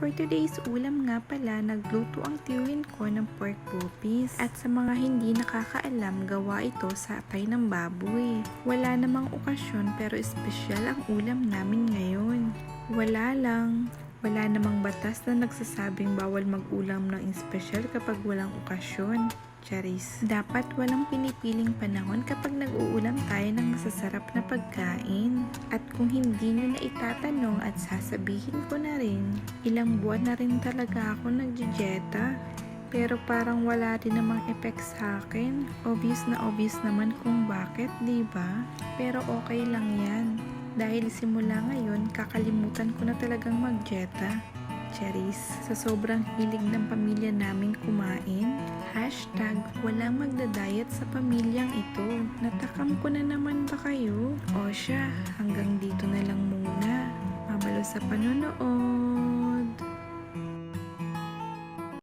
for today's ulam nga pala, nagluto ang tiyuhin ko ng pork bupis. At sa mga hindi nakakaalam, gawa ito sa atay ng baboy. Wala namang okasyon pero espesyal ang ulam namin ngayon. Wala namang batas na nagsasabing bawal mag-ulam ng espesyal kapag walang okasyon. Charis. Dapat walang pinipiling panahon kapag nag-uulam tayo ng masasarap na pagkain. At kung hindi nyo na itatanong at sasabihin ko na rin, ilang buwan na rin talaga ako nagdidieta. Pero parang wala din namang effect sa akin. Obvious naman kung bakit, diba? Pero okay lang yan. Dahil simula ngayon, kakalimutan ko na talagang mag-dieta. Charis. Sa sobrang hilig ng pamilya namin kumain, #walang magda-diet sa pamilyang ito. Natakam ko na naman ba kayo? O siya, hanggang dito na lang muna. Mabalo sa panonood.